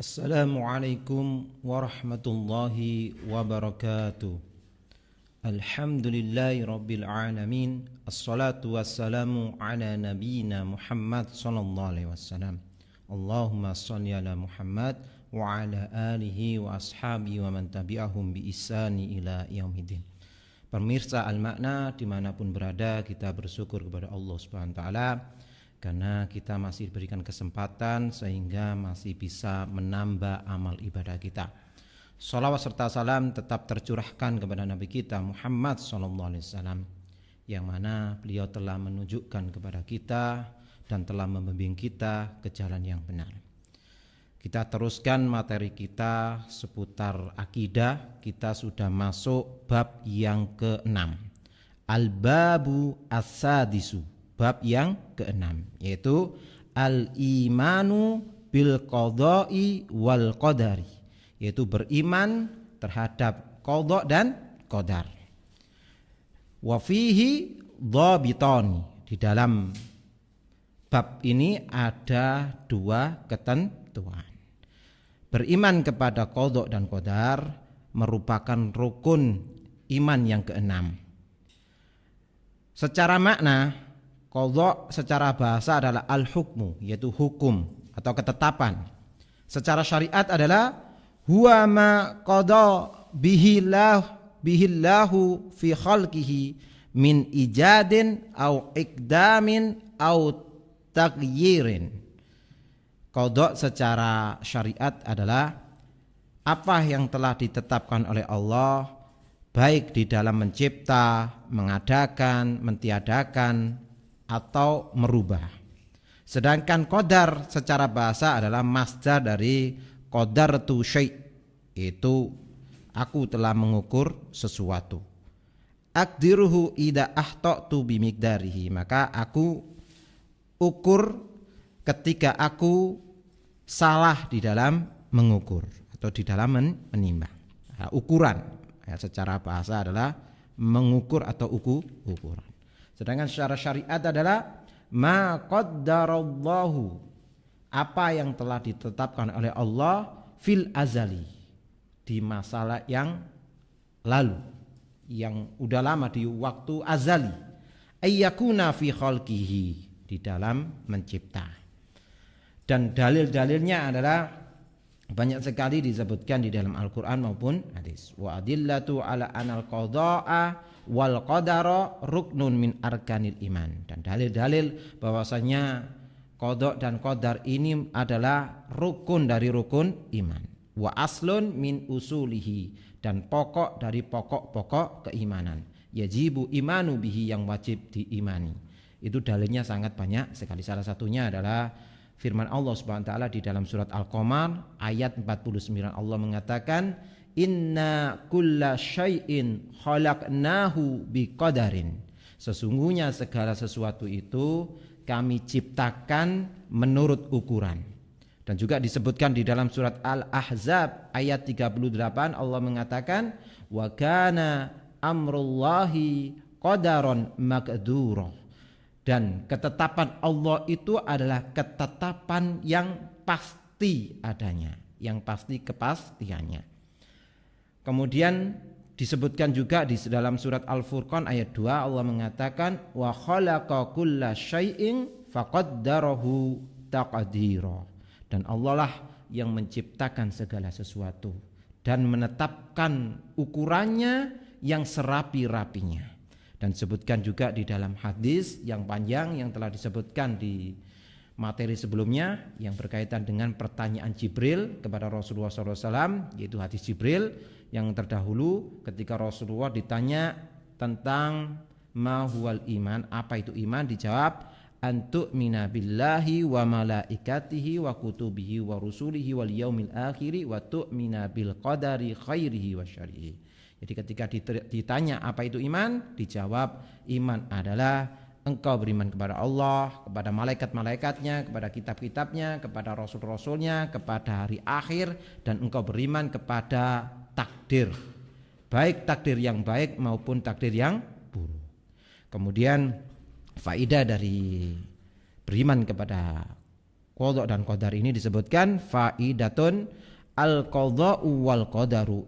Assalamualaikum warahmatullahi wabarakatuh. Alhamdulillahi rabbil alamin. Assalatu wassalamu ala nabiyyina Muhammad sallallahu alaihi wasallam. Allahumma salli ala Muhammad wa ala alihi wa ashabihi wa man tabi'ahum bi ihsani ila yaumiddin. Pemirsa Al-Makna dimanapun berada, kita bersyukur kepada Allah Subhanahu wa taala karena kita masih diberikan kesempatan sehingga masih bisa menambah amal ibadah kita. Shalawat serta salam tetap tercurahkan kepada Nabi kita Muhammad SAW, yang mana beliau telah menunjukkan kepada kita dan telah membimbing kita ke jalan yang benar. Kita teruskan materi kita seputar akidah. Kita sudah masuk bab yang ke-6, Al-Babu As-Sadisu, bab yang ke-6, yaitu al-imanu bil qada'i wal qadari, yaitu beriman terhadap qada dan qadar. Wa fihi dhabitani, di dalam bab ini ada dua ketentuan. Beriman kepada qada dan qadar merupakan rukun iman yang ke-6. Secara makna, qadha secara bahasa adalah al-hukmu, yaitu hukum atau ketetapan. Secara syariat adalah huwa ma qadha bihillahu fi khalqihi min ijadin au iqdamin au taghyirin. Qadha secara syariat adalah apa yang telah ditetapkan oleh Allah, baik di dalam mencipta, mengadakan, mentiadakan, atau merubah. Sedangkan qadar secara bahasa adalah masdar dari qadartu syai', itu aku telah mengukur sesuatu. Aqdiruhu idza ahtatu bimiqdarihi, maka aku ukur ketika aku salah di dalam mengukur atau di dalam menimbang. Nah, ukuran secara bahasa adalah mengukur atau ukuran. Sedangkan secara syariat adalah ma qaddarallahu, apa yang telah ditetapkan oleh Allah fil azali, di masalah yang lalu, yang udah lama, di waktu azali, ayyakuna fi khalqihi, di dalam mencipta. Dan dalil-dalilnya adalah banyak sekali disebutkan di dalam Al-Quran maupun hadis. Wa adillatu ala anal qada'a wal qadara ruknun min arkanil iman. Dan dalil-dalil bahwasanya qada dan qadar ini adalah rukun dari rukun iman. Wa aslun min usulihi, dan pokok dari pokok-pokok keimanan. Yajibu imanu bihi, yang wajib diimani. Itu dalilnya sangat banyak sekali. Salah satunya adalah firman Allah Subhanahu wa taala di dalam surat Al-Qamar ayat 49. Allah mengatakan, inna kulla syai'in khalaqnahu biqadarin, sesungguhnya segala sesuatu itu kami ciptakan menurut ukuran. Dan juga disebutkan di dalam surat Al-Ahzab ayat 38, Allah mengatakan wa kana amrullahi qadaron maqdura, dan ketetapan Allah itu adalah ketetapan yang pasti adanya, yang pasti kepastiannya. Kemudian disebutkan juga di dalam surat Al-Furqan ayat 2, Allah mengatakan wa khalaqa kulla syai'in faqaddarahu taqdira, dan Allah lah yang menciptakan segala sesuatu dan menetapkan ukurannya yang serapi-rapinya. Dan disebutkan juga di dalam hadis yang panjang yang telah disebutkan di materi sebelumnya yang berkaitan dengan pertanyaan Jibril kepada Rasulullah SAW, yaitu hadis Jibril yang terdahulu ketika Rasulullah ditanya tentang ma huwal iman, apa itu iman, dijawab antu'mina billahi wa malaikatihi wa kutubihi wa rusulihi wal yaumil akhiri wa tu'mina bil qadari khairihi wa syarrihi. Jadi ketika ditanya apa itu iman, dijawab iman adalah engkau beriman kepada Allah, kepada malaikat-malaikatnya, kepada kitab-kitabnya, kepada rasul-rasulnya, kepada hari akhir, dan engkau beriman kepada takdir, baik takdir yang baik maupun takdir yang buruk. Kemudian faidah dari beriman kepada qada dan qadar ini disebutkan faidatun al-qada'u wal qadaru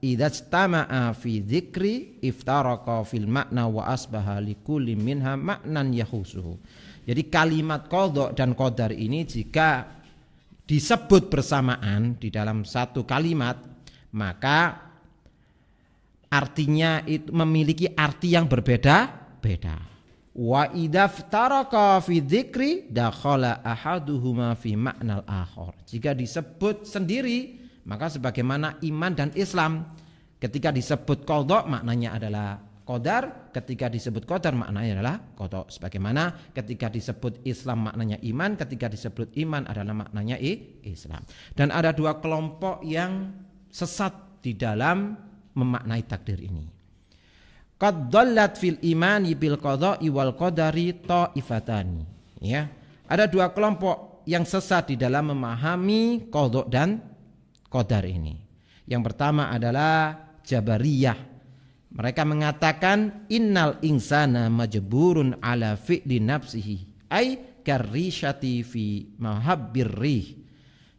idzastama'a fi dzikri iftaraqa fil makna wa asbaha likulli minha maknan yahusuhu. Jadi kalimat qada dan qadar ini jika disebut bersamaan di dalam satu kalimat, maka artinya itu memiliki arti yang berbeda-beda. Wa idaftaraka fi dzikri dakhala ahaduhuma fi ma'nal akhar. Jika disebut sendiri maka sebagaimana iman dan Islam, ketika disebut qada maknanya adalah qadar, ketika disebut qadar maknanya adalah qada. Sebagaimana ketika disebut Islam maknanya iman, ketika disebut iman adalah maknanya Islam. Dan ada dua kelompok yang sesat di dalam memaknai takdir ini. Qad dhallat fil imani bil qada'i wal qadari ta'ifatani. Ya, ada dua kelompok yang sesat di dalam memahami qada dan qadar ini. Yang pertama adalah Jabariyah. Mereka mengatakan innal insana majburun ala fi'li nafsihi ay karrishati fi mahabbir rih.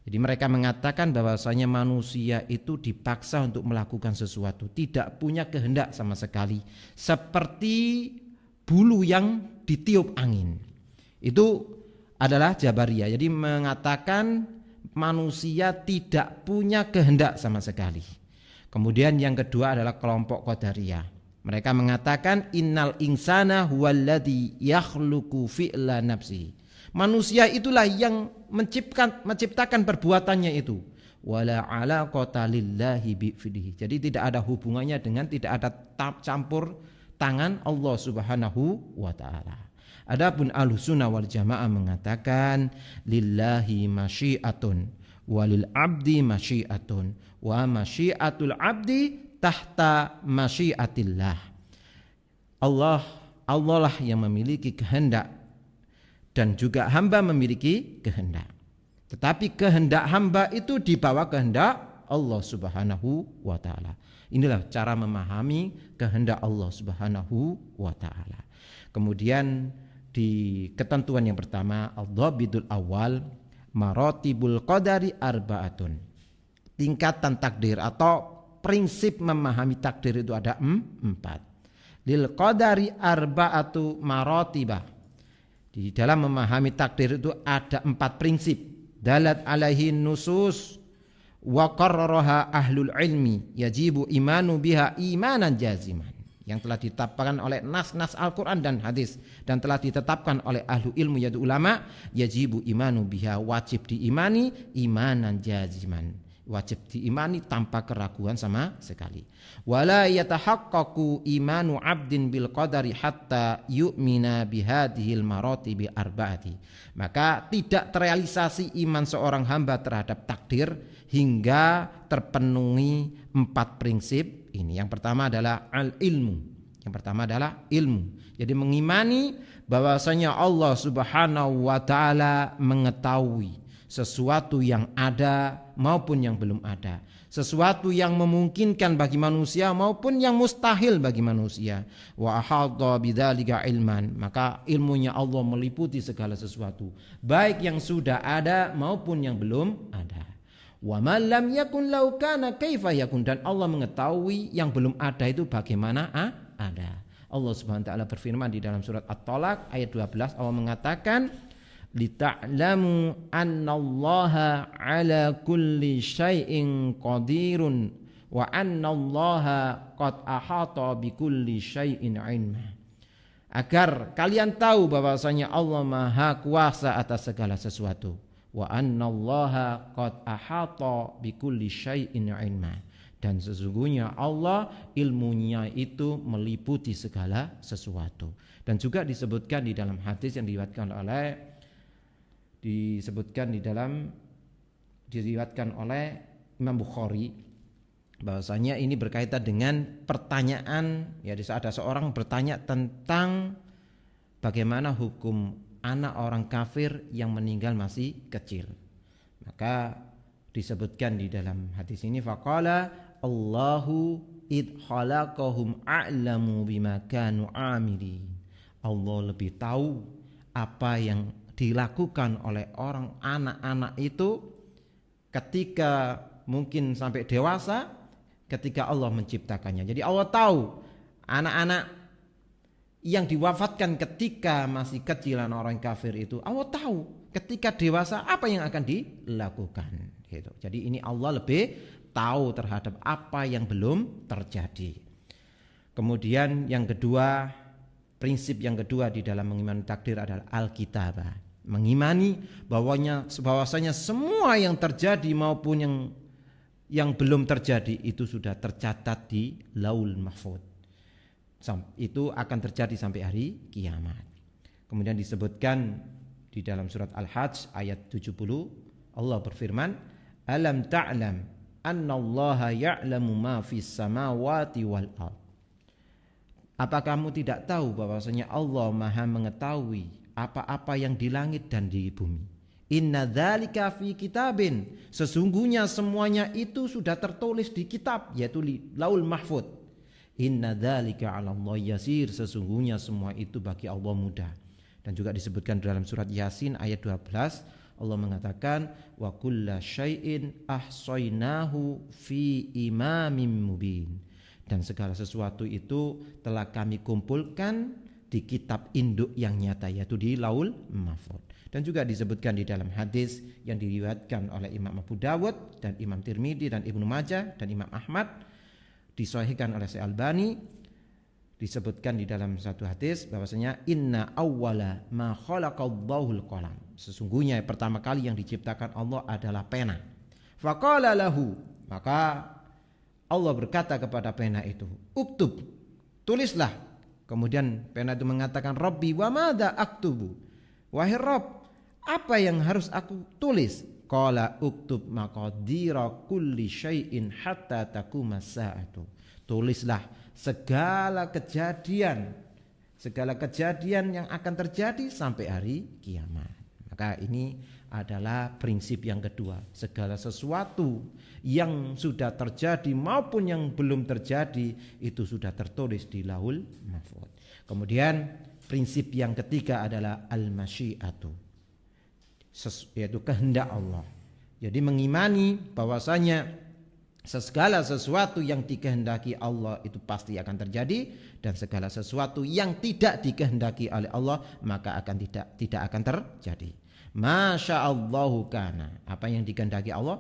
Jadi mereka mengatakan bahwasanya manusia itu dipaksa untuk melakukan sesuatu, tidak punya kehendak sama sekali, seperti bulu yang ditiup angin. Itu adalah Jabariyah. Jadi mengatakan manusia tidak punya kehendak sama sekali. Kemudian yang kedua adalah kelompok Qadariyah. Mereka mengatakan innal insana huwallazi yakhluqu fi'la nafsihi. Manusia itulah yang menciptakan perbuatannya itu. Wala alaqata lillahi bi'fidihi. Jadi tidak ada hubungannya dengan, tidak ada campur tangan Allah Subhanahu wa taala. Adapun Ahlussunnah wal Jamaah mengatakan lillahi masyiatun walil abdi masyiatun wa masyiatul abdi tahta masyiatillah. Allah lah yang memiliki kehendak dan juga hamba memiliki kehendak. Tetapi kehendak hamba itu di bawah kehendak Allah Subhanahu wa taala. Inilah cara memahami kehendak Allah Subhanahu wa taala. Kemudian di ketentuan yang pertama, al-dhabidul awal maratibul qadari arba'atun. Tingkatan takdir atau prinsip memahami takdir itu ada 4. Lil qadari arba'atu maratibah. Di dalam memahami takdir itu ada 4 prinsip. Dalat alaihi nusus wa qarraraha ahlul ilmi yajibu imanu biha imanan jaziman. Yang telah ditetapkan oleh nas-nas Al-Quran dan hadis, dan telah ditetapkan oleh ahlu ilmu yaitu ulama, yajibu imanu biha, wajib diimani imanan jaziman, wajib diimani tanpa keraguan sama sekali. Wala yatahaqqaqu imanu 'abdin bil qadari hatta yu'mina bihadhil maratibi arba'ati. Maka tidak terrealisasi iman seorang hamba terhadap takdir hingga terpenuhi 4 prinsip ini. Yang pertama adalah al-ilmu. Yang pertama adalah ilmu. Jadi mengimani bahwasanya Allah Subhanahu wa taala mengetahui sesuatu yang ada maupun yang belum ada, sesuatu yang memungkinkan bagi manusia maupun yang mustahil bagi manusia. Wa ahadha bidzalika ilman, maka ilmunya Allah meliputi segala sesuatu, baik yang sudah ada maupun yang belum ada. Wa ma lam yakun law kana kaifa yakun, dan Allah mengetahui yang belum ada itu bagaimana ada. Allah Subhanahu wa taala berfirman di dalam surat At-Talaq ayat 12, Allah mengatakan lita'lamu annallaha ala kulli syai'in qadirun wa annallaha qad ahata bikulli syai'in ilma. Agar kalian tahu bahwasanya Allah Maha Kuasa atas segala sesuatu. Wa annallaha qad ahata bikulli syai'in ilma. Dan sesungguhnya Allah ilmunya itu meliputi segala sesuatu. Dan juga disebutkan di dalam hadis yang diriwayatkan oleh Imam Bukhari, bahwasanya ini berkaitan dengan pertanyaan, ya, di saat ada seorang bertanya tentang bagaimana hukum anak orang kafir yang meninggal masih kecil. Maka disebutkan di dalam hadis ini, faqala Allahu id khalaqahum a'lamu bima kanu amilin. Allah lebih tahu apa yang dilakukan oleh orang anak-anak itu ketika mungkin sampai dewasa, ketika Allah menciptakannya. Jadi Allah tahu anak-anak yang diwafatkan ketika masih kecilan orang kafir itu, Allah tahu ketika dewasa apa yang akan dilakukan gitu. Jadi ini Allah lebih tahu terhadap apa yang belum terjadi. Kemudian yang kedua, prinsip yang kedua di dalam mengimani takdir adalah al-kitabah. Mengimani bahwasanya semua yang terjadi maupun yang belum terjadi itu sudah tercatat di Laul Mahfuz. Itu akan terjadi sampai hari kiamat. Kemudian disebutkan di dalam surat Al-Hajj ayat 70, Allah berfirman, "Alam ta'lam annallaha ya'lamu ma fis samawati wal ardh." Apa kamu tidak tahu bahwasanya Allah Maha mengetahui apa-apa yang di langit dan di bumi? Inna dzalika fi kitabin. Sesungguhnya semuanya itu sudah tertulis di kitab, yaitu Laul Mahfuz. Inna dzalika 'alallahi yasir. Sesungguhnya semua itu bagi Allah mudah. Dan juga disebutkan dalam surat Yasin ayat 12, Allah mengatakan wa kulla syai'in ahsainahu fi imamin mubin. Dan segala sesuatu itu telah kami kumpulkan di kitab induk yang nyata, yaitu di Laul Mahfuz. Dan juga disebutkan di dalam hadis yang diriwayatkan oleh Imam Abu Dawud dan Imam Tirmidzi dan Ibnu Majah dan Imam Ahmad, disahihkan oleh Syekh Albani, disebutkan di dalam satu hadis bahwasanya inna awwala ma khalaqallahu al-qalam. Sesungguhnya pertama kali yang diciptakan Allah adalah pena. Faqala lahu, maka Allah berkata kepada pena itu, uktub, tulislah. Kemudian pena itu mengatakan, Rabbi wa madza aktubu? Wahai Rabb, apa yang harus aku tulis? Qala uktub maqadira kulli syai'in hatta taquma sa'atu. Tulislah segala kejadian yang akan terjadi sampai hari kiamat. Maka ini adalah prinsip yang kedua. Segala sesuatu yang sudah terjadi maupun yang belum terjadi itu sudah tertulis di Laul Mahfuz. Kemudian prinsip yang ketiga adalah al-masyiatu, yaitu kehendak Allah. Jadi mengimani bahwasanya segala sesuatu yang dikehendaki Allah itu pasti akan terjadi, dan segala sesuatu yang tidak dikehendaki oleh Allah maka akan tidak akan terjadi. Masya Allahu kana, apa yang dikehendaki Allah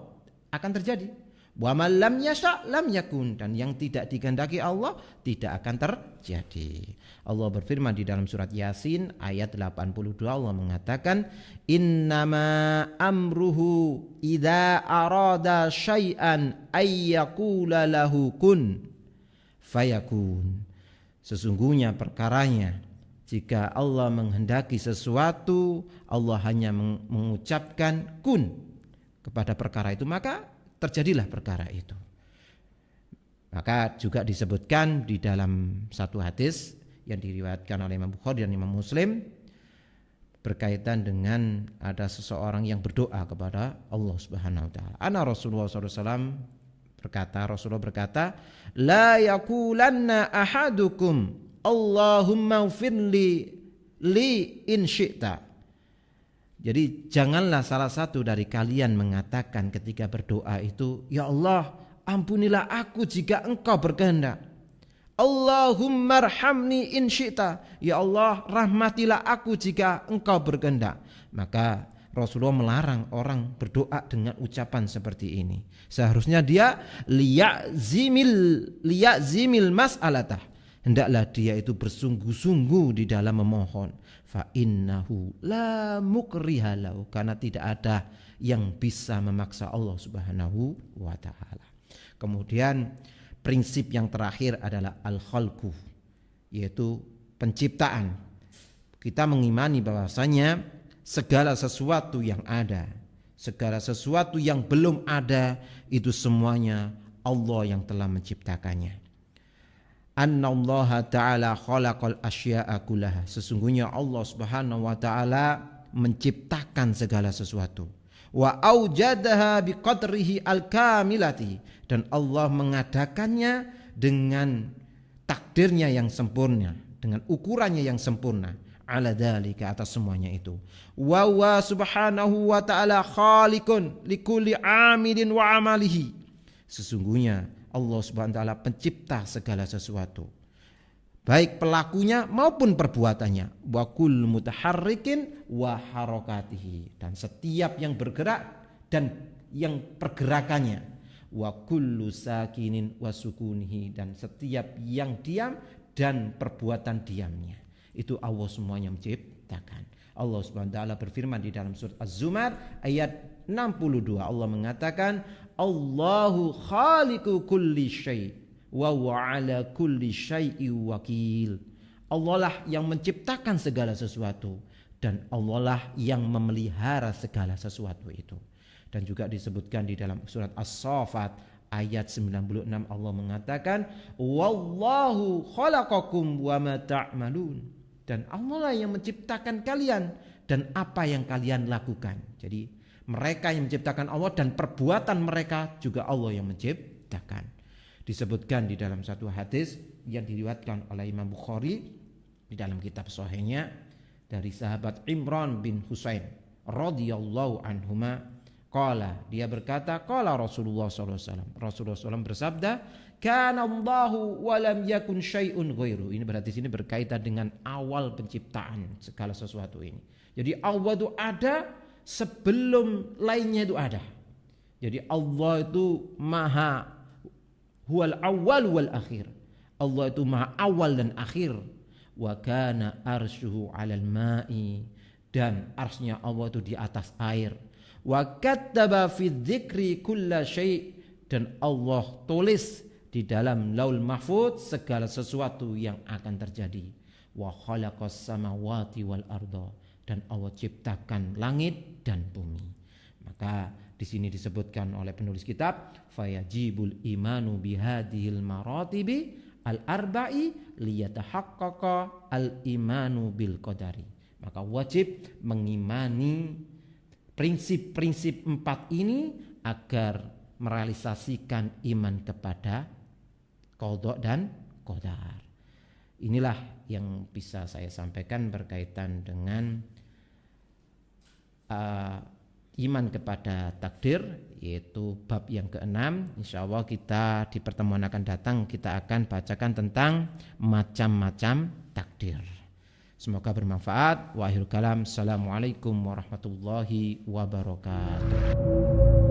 akan terjadi. Wa man lam yasha lam yakun, dan yang tidak dikehendaki Allah tidak akan terjadi. Allah berfirman di dalam surat Yasin ayat 82, Allah mengatakan innama amruhu idza arada syai'an ayyaqula lahu kun fayakun. Sesungguhnya perkaranya, jika Allah menghendaki sesuatu, Allah hanya mengucapkan kun kepada perkara itu, maka terjadilah perkara itu. Maka juga disebutkan di dalam satu hadis yang diriwayatkan oleh Imam Bukhari dan Imam Muslim berkaitan dengan ada seseorang yang berdoa kepada Allah Subhanahu wa taala. Ana Rasulullah SAW Rasulullah berkata, la yaqulanna ahadukum Allahumma ufirli li in syi'ta. Jadi janganlah salah satu dari kalian mengatakan ketika berdoa itu, ya Allah, ampunilah aku jika engkau berkehendak. Allahumma arhamni in syi'ta. Ya Allah, rahmatilah aku jika engkau berkehendak. Maka Rasulullah melarang orang berdoa dengan ucapan seperti ini. Seharusnya dia liya'zimil mas'alatah. Hendaklah dia itu bersungguh-sungguh di dalam memohon. Fa innahu la mukriha lahu, karena tidak ada yang bisa memaksa Allah Subhanahu wa taala. Kemudian prinsip yang terakhir adalah al-khalqu, yaitu penciptaan. Kita mengimani bahwasanya segala sesuatu yang ada, segala sesuatu yang belum ada, itu semuanya Allah yang telah menciptakannya. Annallaha ta'ala khalaqal asya'a kullaha. Sesungguhnya Allah Subhanahu wa taala menciptakan segala sesuatu. Wa aujadaha biqadrihi al-kamilati, dan Allah mengadakannya dengan takdirnya yang sempurna, dengan ukurannya yang sempurna. ala dzalika, atas semuanya itu. Wa huwa subhanahu wa ta'ala khaliqun likulli amilin wa amalihi. Sesungguhnya Allah Subhanahu wa taala pencipta segala sesuatu, baik pelakunya maupun perbuatannya. Wa kull mutaharrikin wa harakatihi, dan setiap yang bergerak dan yang pergerakannya. Wa kullu sakinin wa sukunihi, dan setiap yang diam dan perbuatan diamnya. Itu Allah semuanya menciptakan. Allah Subhanahu wa taala berfirman di dalam surat Az-Zumar ayat 62. Allah mengatakan, Allahu khaliqu kulli syai' wa huwa ala kulli syai'in wakil. Allah lah yang menciptakan segala sesuatu, dan Allah lah yang memelihara segala sesuatu itu. Dan juga disebutkan di dalam surat As-Saffat ayat 96, Allah mengatakan, wallahu khalaqakum wa ma ta'malun. Dan Allah lah yang menciptakan kalian dan apa yang kalian lakukan. Jadi mereka yang menciptakan Allah, dan perbuatan mereka juga Allah yang menciptakan. Disebutkan di dalam satu hadis yang diriwayatkan oleh Imam Bukhari di dalam kitab Sahihnya dari sahabat Imran bin Husain radhiyallahu anhuma, qala, dia berkata, qala Rasulullah sallallahu alaihi wasallam, Rasulullah SAW bersabda, kana Allahu wa lam yakun syai'un ghairu. Ini berarti sini berkaitan dengan awal penciptaan segala sesuatu ini. Jadi Allah itu ada sebelum lainnya itu ada. Jadi Allah itu maha huwal awwal wal akhir. Allah itu maha awal dan akhir. Wa kana arsyuhu 'alal ma'i, dan arsy-Nya Allah itu di atas air. Wa kattaba fi dzikri kulla syai', dan Allah tulis di dalam Laul Mahfuz segala sesuatu yang akan terjadi. Wa khalaqas samawati wal arda, dan Allah ciptakan langit dan bumi. Maka di sini disebutkan oleh penulis kitab, fayajibul imanu bihadhil maratibi al-arba'i liyatahaqqaqa al-imanu bil qadari. Maka wajib mengimani prinsip-prinsip 4 ini agar merealisasikan iman kepada qada dan qadar. Inilah yang bisa saya sampaikan berkaitan dengan iman kepada takdir, yaitu bab yang ke-6. Insyaallah kita di pertemuan akan datang kita akan bacakan tentang macam-macam takdir. Semoga bermanfaat. Wa akhirul kalam. Assalamualaikum warahmatullahi wabarakatuh.